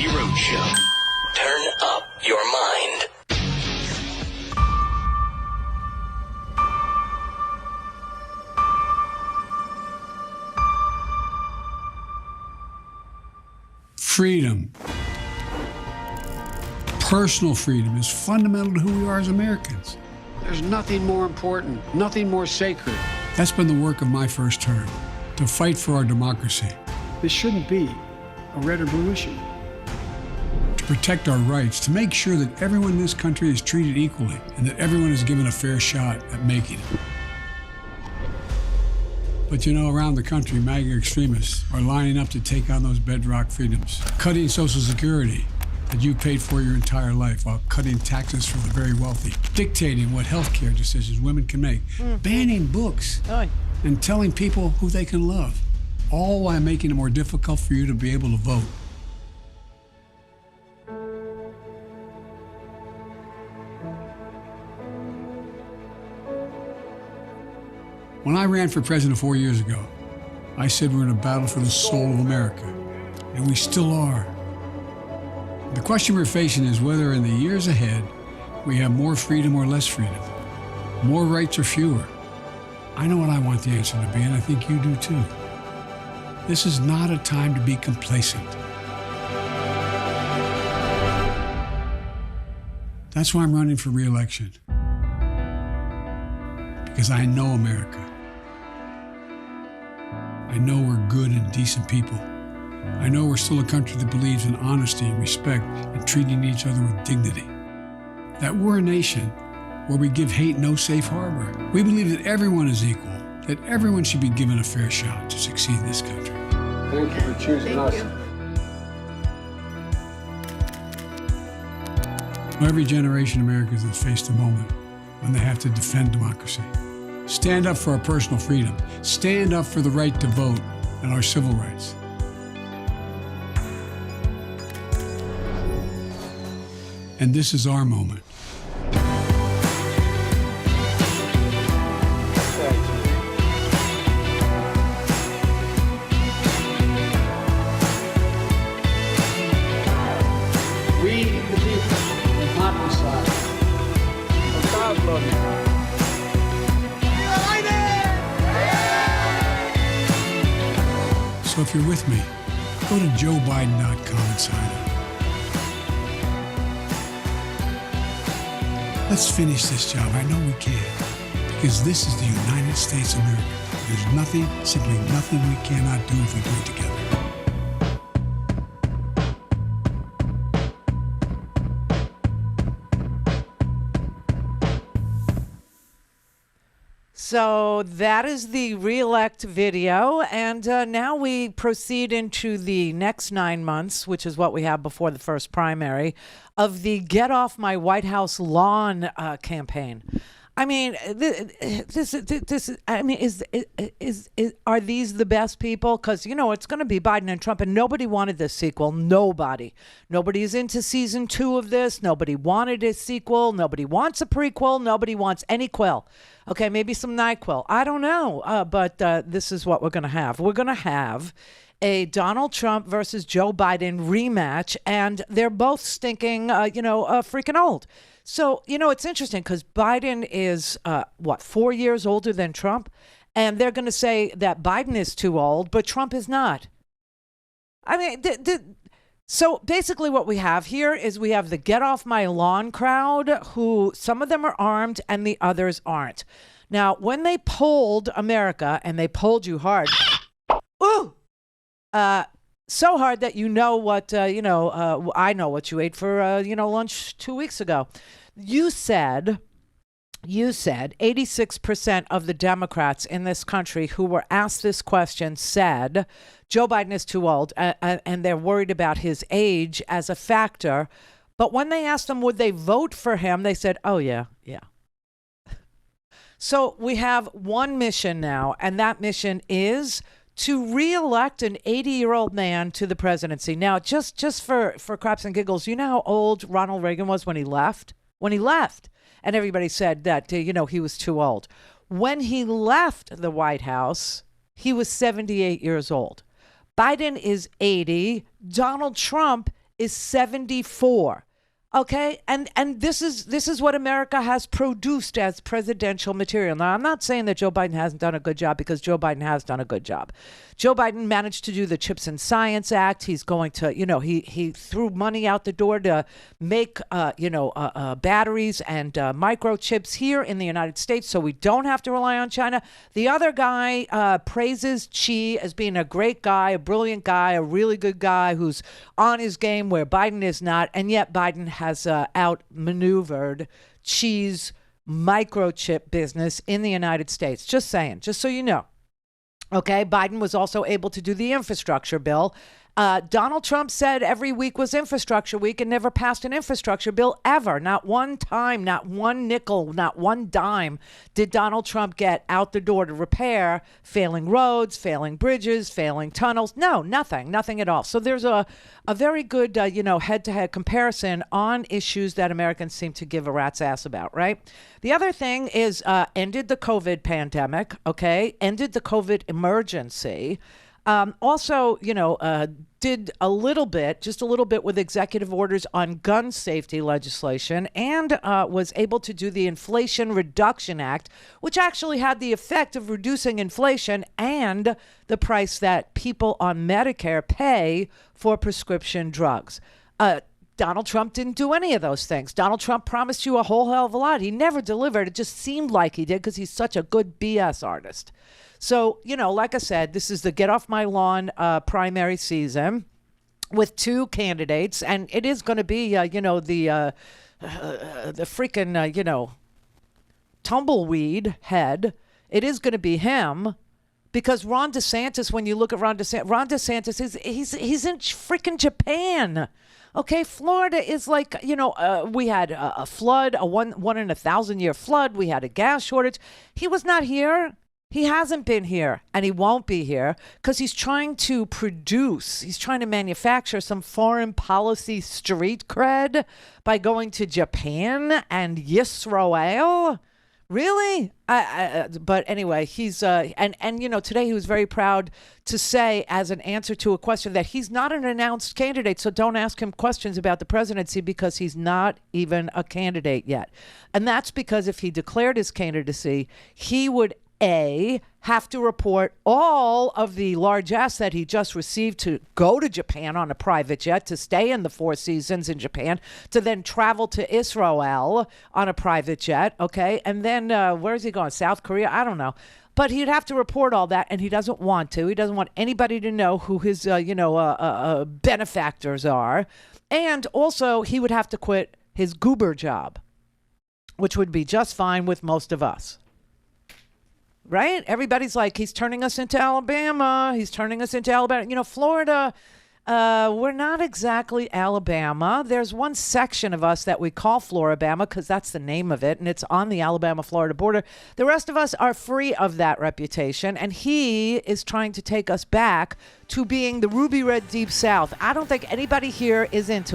Randi Rhodes Show. Turn up your mind. Freedom, personal freedom, is fundamental to who we are as Americans. There's nothing more important, nothing more sacred. That's been the work of my first term, to fight for our democracy. This shouldn't be a red or blue issue. To protect our rights, to make sure that everyone in this country is treated equally and that everyone is given a fair shot at making it. But you know, around the country, MAGA extremists are lining up to take on those bedrock freedoms, cutting Social Security that you paid for your entire life while cutting taxes for the very wealthy, dictating what health care decisions women can make, banning books, and telling people who they can love, all while making it more difficult for you to be able to vote. When I ran for president 4 years ago, I said we're in a battle for the soul of America, and we still are. The question we're facing is whether in the years ahead we have more freedom or less freedom, more rights or fewer. I know what I want the answer to be, and I think you do too. This is not a time to be complacent. That's why I'm running for re-election, because I know America. I know we're good and decent people. I know we're still a country that believes in honesty and respect and treating each other with dignity. That we're a nation where we give hate no safe harbor. We believe that everyone is equal, that everyone should be given a fair shot to succeed in this country. Thank you for choosing us. Every generation of Americans has faced a moment when they have to defend democracy. Stand up for our personal freedom. Stand up for the right to vote and our civil rights. And this is our moment. We, the people, will not decide. God love you. So if you're with me, go to joebiden.com and sign up. Let's finish this job. I know we can, because this is the United States of America. There's nothing, simply nothing we cannot do if we do it together. So that is the re-elect video, and now we proceed into the next 9 months, which is what we have before the first primary, of the Get Off My White House Lawn campaign. I mean, are these the best people? Because, you know, it's going to be Biden and Trump, and nobody wanted this sequel. Nobody. Nobody's into season 2 of this. Nobody wanted a sequel. Nobody wants a prequel. Nobody wants any quill. Okay, maybe some NyQuil. I don't know, but this is what we're going to have. We're going to have a Donald Trump versus Joe Biden rematch, and they're both stinking, freaking old. So, you know, it's interesting because Biden is, 4 years older than Trump? And they're going to say that Biden is too old, but Trump is not. I mean, so basically what we have here is we have the Get Off My Lawn crowd, who some of them are armed and the others aren't. Now, when they polled America, and they polled you hard, so hard that you know what, I know what you ate for, lunch 2 weeks ago. You said 86% of the Democrats in this country who were asked this question said Joe Biden is too old, and they're worried about his age as a factor. But when they asked them would they vote for him, they said, oh, yeah. So we have one mission now, and that mission is to re-elect an 80-year-old man to the presidency. Now, just for craps and giggles, you know how old Ronald Reagan was when he left? And everybody said that, he was too old. When he left the White House, he was 78 years old. Biden is 80. Donald Trump is 74. Okay, and this is what America has produced as presidential material. Now, I'm not saying that Joe Biden hasn't done a good job, because Joe Biden has done a good job. Joe Biden managed to do the Chips and Science Act. He's going to, he threw money out the door to make, batteries and microchips here in the United States, so we don't have to rely on China. The other guy praises Xi as being a great guy, a brilliant guy, a really good guy who's on his game where Biden is not, and yet Biden has outmaneuvered Xi's microchip business in the United States. Just saying, just so you know. Okay, Biden was also able to do the infrastructure bill. Donald Trump said every week was infrastructure week and never passed an infrastructure bill ever. Not one time, not one nickel, not one dime did Donald Trump get out the door to repair failing roads, failing bridges, failing tunnels. No, nothing at all. So there's a very good, head-to-head comparison on issues that Americans seem to give a rat's ass about, right? The other thing is ended the COVID pandemic, okay? Ended the COVID emergency. Also, did just a little bit with executive orders on gun safety legislation, and was able to do the Inflation Reduction Act, which actually had the effect of reducing inflation and the price that people on Medicare pay for prescription drugs. Donald Trump didn't do any of those things. Donald Trump promised you a whole hell of a lot. He never delivered. It just seemed like he did because he's such a good BS artist. So, like I said, this is the Get Off My Lawn primary season with two candidates. And it is going to be, the freaking, tumbleweed head. It is going to be him. Because Ron DeSantis, when you look at Ron DeSantis, he's in freaking Japan. Okay, Florida is like, we had a flood, a one in 1,000-year flood. We had a gas shortage. He was not here. He hasn't been here, and he won't be here because he's trying to manufacture some foreign policy street cred by going to Japan and Yisrael. Really? But anyway, he's today he was very proud to say, as an answer to a question, that he's not an announced candidate. So don't ask him questions about the presidency because he's not even a candidate yet. And that's because if he declared his candidacy, he would have to report all of the largesse that he just received to go to Japan on a private jet, to stay in the Four Seasons in Japan, to then travel to Israel on a private jet, okay? And then where is he going? South Korea? I don't know. But he'd have to report all that, and he doesn't want to. He doesn't want anybody to know who his, benefactors are. And also, he would have to quit his goober job, which would be just fine with most of us. Right? Everybody's like, he's turning us into Alabama. Florida, we're not exactly Alabama. There's one section of us that we call Floribama because that's the name of it, and it's on the Alabama-Florida border. The rest of us are free of that reputation, and he is trying to take us back to being the ruby red deep South. I don't think anybody here is into